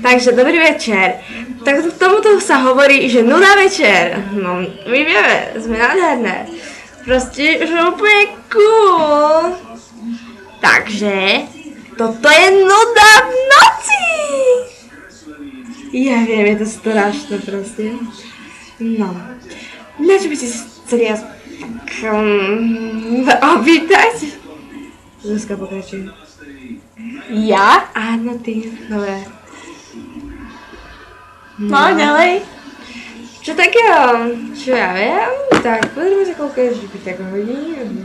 Takže dobrý večer. Tak k tomuto sa hovorí, že nuda večer. No, my vieme, sme nádherné. Proste, že úplne cool. Takže, toto je nuda v noci. Ja viem, je to strašné proste. No, na čo by si chceli opýtať? Zuzka, pokračuj. Ja? Áno, ty. Dobre. No, ďalej. Čo takého? Čo ja viem? Tak, pozrieme sa, koľko je tak hodín.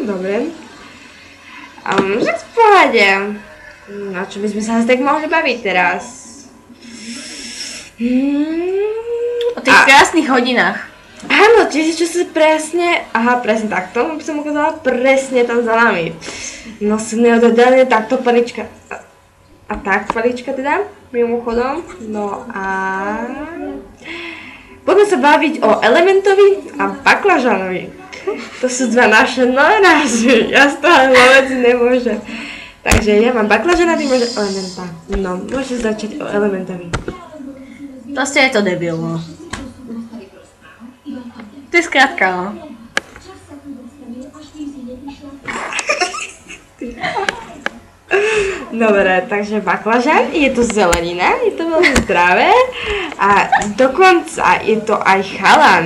Dobre. Však v pohode. Na čo by sme sa tak mohli baviť teraz? O tých krásnych hodinách. Áno, čiže čo si presne, presne takto, by som ukázala presne tam za nami. No som neodhodane takto palička, a tak palička teda, mimochodom, no a poďme sa baviť o Elementovi a Baklažanovi. To sú dva naše nové názvy, ja z toho vôbec nemôžem. Takže ja mám Baklažana, ty máš Elementa. No, môžeš začať o Elementovi. Proste je to debilno. To je skrátka, no. Dobre, takže baklažan, je to zelenina, je to veľmi zdravé a dokonca je to aj chalan.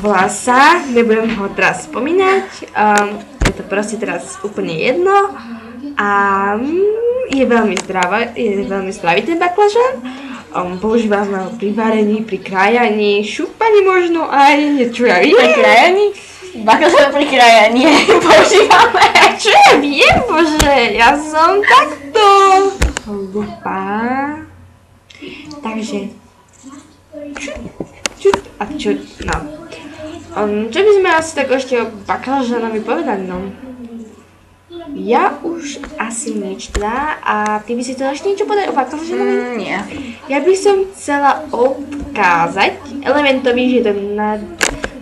Volá sa, nebudem ho teraz spomínať, je to proste teraz úplne jedno a je veľmi zdravý ten baklažan. Používa sa pri varení, pri krájaní, šúpaní možno aj niečo ja viem. Pri krájaní? Baklažan pri krájaní používame. Čo ja viem, bože, ja som takto hlupá. Takže, no. Čo by sme asi tak ešte o baklažanovi povedali, no? Ja už asi nič teda, a ty by si chcela ešte niečo povedať o baklažanovi? Nie. Ja by som chcela odkázať Elementovi,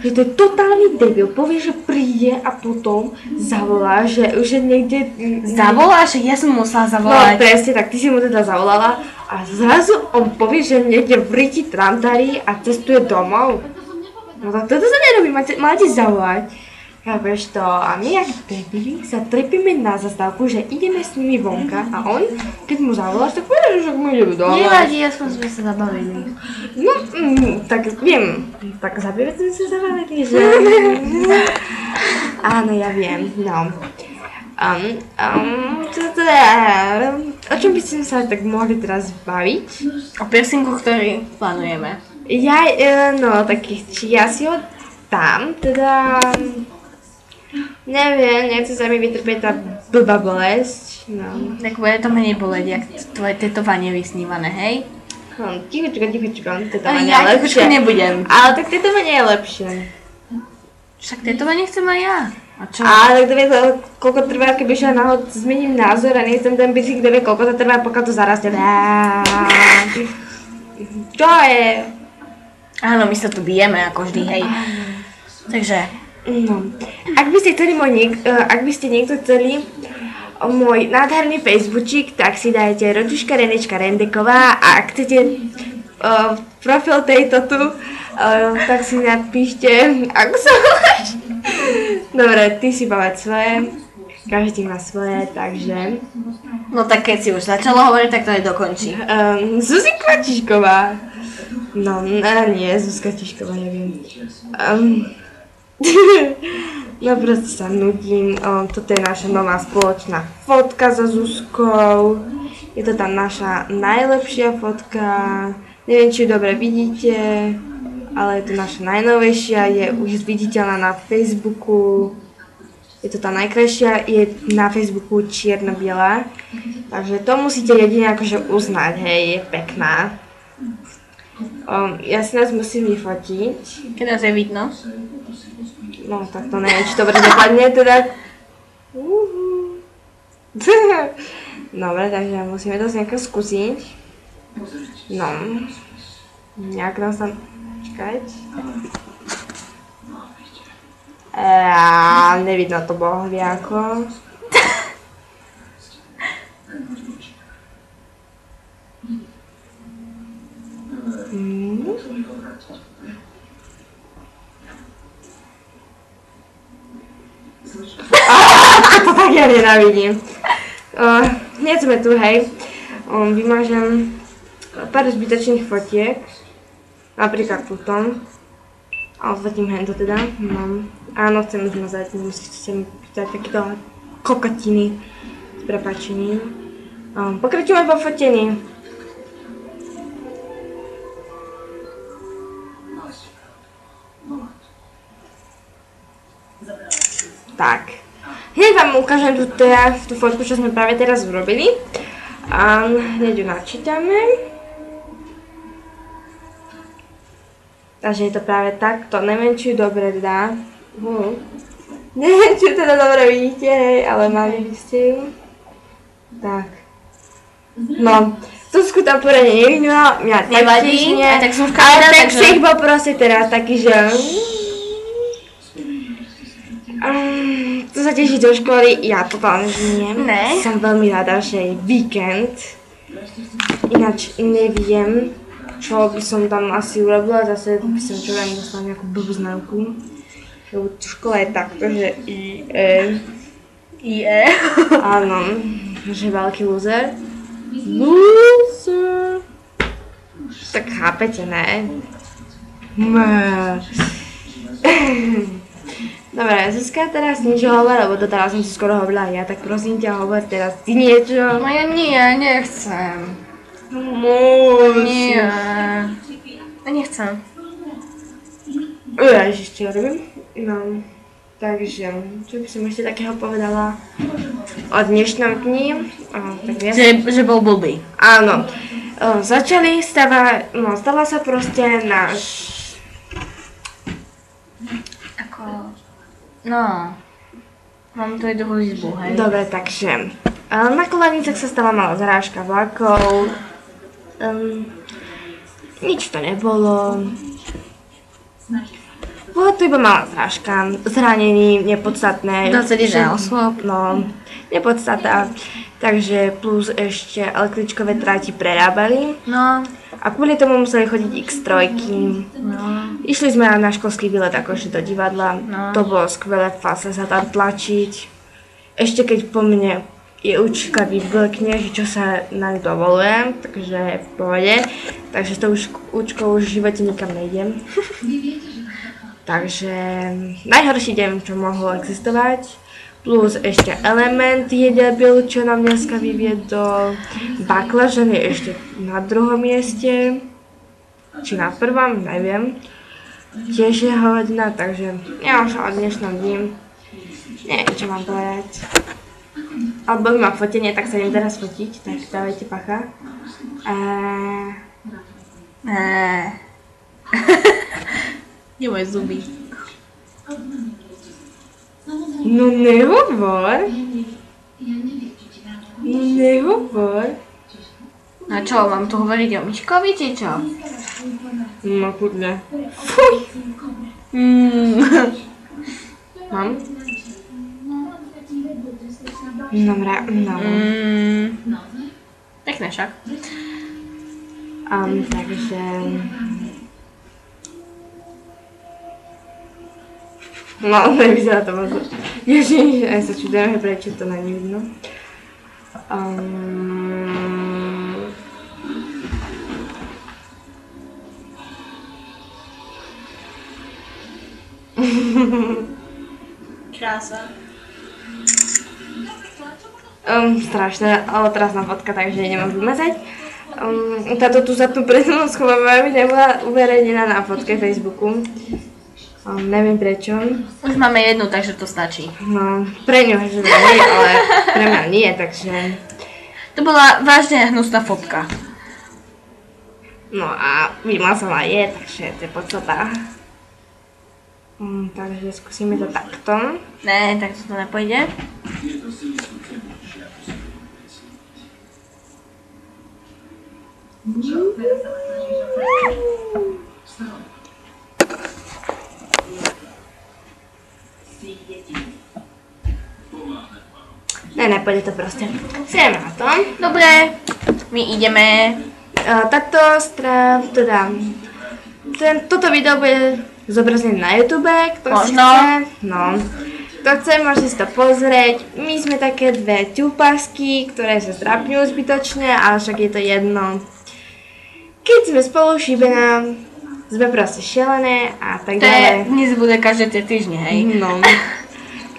že to je totálny debil, povie, že príde a potom zavolá, že už je niekde... Zavolá? Že ja som musela zavolať. No presne, tak ty si mu teda zavolala a zrazu on povie, že niekde v Riti Tramtari a cestuje domov. No tak toto sa nerobí, máte zavolať. Chápeš to? A my jak debili sa trepíme na zastávku, že ideme s nimi vonka a on, keď mu zavoláš, tak povedal, že my ideme domov. Nevadí, aspoň sme sa zabavili. No, tak viem, tak za 9 sme sa zabavili, že? Áno, ja viem, no. O čom by sme sa tak mohli teraz baviť? O piercingu, ktorý plánujeme. No, takých, či ja si ho dám, teda... Neviem, nechce sa mi vytrpieť tá blbá bolesť, no. Tak bude to menej boleť, jak tvoje tetovanie vysnívané, hej? Tichočko, tetovanie je lepšie. Ja nebudem. Ale tak tetovanie je lepšie. Však tetovanie chcem aj ja. A čo? Ale kto vie, koľko trvá, keby ja náhod zmením názor a nechcem ten bicyk, kto vie, koľko to trvá, pokiaľ to zarastie. Čo je? Áno, my sa tu bijeme ako vždy, hej. Takže... No. Ak by ste niekto chceli môj nádherný Facebookčík, tak si dajte Roduška Renečka Rendeková a ak chcete profil tejto tu, tak si napíšte, ako sa voláš. Dobre, ty si povedz svoje, každý má svoje, takže... No tak keď si už začala hovoriť, tak to aj dokončí. Zuzika Čižková. No, nie, Zuzka Čižková, neviem. No proste sa nudím, toto je naša nová spoločná fotka so Zuzkou, je to tá naša najlepšia fotka, neviem či ju dobre vidíte, ale je to naša najnovejšia, je už viditeľná na Facebooku, je to tá najkrajšia, je na Facebooku čierno-biela, takže to musíte jedine akože uznať, hej, je pekná. Ja si nás musím vyfotiť. Keď nás je vidno? No, tak to neviem, či to dobre dopadne, teda. Dobre, takže musíme to nejako skúsiť. No. Nejak nás tam... Čakať. Nevidno to bohviako. To tak ja nenávidím. Hneď sme tu, hej. Vymážem pár zbytočných fotiek. Napríklad túto. A odletím hento teda. No. Áno, chcem zmazať, nemusíte mi pýtať takéto kokotiny s prepáčením. Pokračujeme po fotení. Tak. Hneď vám ukážem tú fotku, čo sme práve teraz urobili. A hneď ju načítame. Takže je to práve takto. Neviem, či ju dobre dá. Neviem, či ju teda dobre vidíte, hej, ale mali by ste ju. Tak. No, Zuzku tam poradne nevidela, mňa taktiež nie. Tak som ale tak si ich poprosím teraz taký, že... Tu sa teší do školy, ja totálne nie. Ne. Som veľmi rada, že je víkend. Ináč neviem, čo by som tam asi urobila, zase by som čo vám dostala nejakú blbú známku. Lebo tu škola je takto, že IE. Áno, že veľký loser. Loser. Tak chápete, ne? Dobre, Zuzka teraz niečo hovor, lebo to teraz som si skoro hovorila ja, tak prosím ťa, hovor teraz ty niečo. No ja nie, nechcem. Musíš. Nie. Ja nechcem. Ježiš, čo robím? No, takže, čo by som ešte takého povedala o dnešnom dni? Tak Že bol blbý. áno, stala sa proste náš... No, mám tu aj druhú izbu, hej. Dobre, takže na Koľajnicách sa stala malá zrážka vlakov. Nič to nebolo. Bola to iba malá zrážka, zranení, nepodstatné. 21 osôb. No, nepodstatná. Takže plus ešte električkové tráti prerábali. No. A kvôli tomu museli chodiť X3. No. Išli sme na školský výlet akože do divadla. No. To bolo skvelé, fasa sa tam tlačiť. Ešte keď po mne je učiteľka vyblkne, že čo sa na ňu dovoluje, takže v pohode. Takže s tou učkou už v živote nikam nejdem. Takže najhorší deň, čo mohlo existovať. Plus ešte Element je debil, čo nám dneska vyviedol. Baklažan je ešte na druhom mieste. Či na prvom, neviem. Tiež je hodina, takže ja už o dnešnom dni neviem, čo mám povedať. Alebo mám fotenie, tak sa idem teraz fotiť, tak dávajte pacha. Nie moje zuby. No nehovor. No nehovor. A čo, mám tu hovoriť o Miškovi, či čo? No kudne. Fuj. Mám? Dobre, no. Pekné však. Takže... No, nevyzerá to moc. Ježiš, aj sa čudujem, prečo to není vidno. Krása. Strašné, ale teraz na fotka, takže nemám vymazať. Táto tu za tú prednú schovávajú, nebola uverejnená na fotke Facebooku. Neviem prečo. Už máme jednu, takže to stačí. No, pre ňu, že nie, ale pre mňa nie, takže... To bola vážne hnusná fotka. No a vymazala je, takže to je podstata. Takže skúsime to takto. Ne, tak to nepôjde. Ne, nepôjde to proste. Sieme na to. Dobre, my ideme. Táto Toto video bude zobrazené na YouTube, kto si Možno. chce. No. Kto chce, môže si to pozrieť. My sme také dve ťupasky, ktoré sa zdrapňujú zbytočne, ale však je to jedno. Keď sme spolu šíbená, sme proste šialené a tak To je, ďalej. dnes bude každé 3 týždne, hej. No.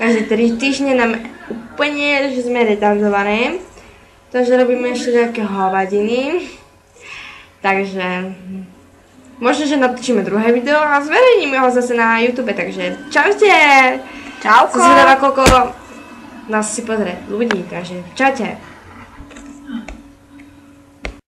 Každé 3 týždne nám úplne, že sme retardované. Takže robíme ešte nejaké hovadiny. Takže možno, že natočíme druhé video a zverejníme ho zase na YouTube, takže čaute! Čauko. Som zvedavá, koľko nás si pozrie ľudí, takže čaute!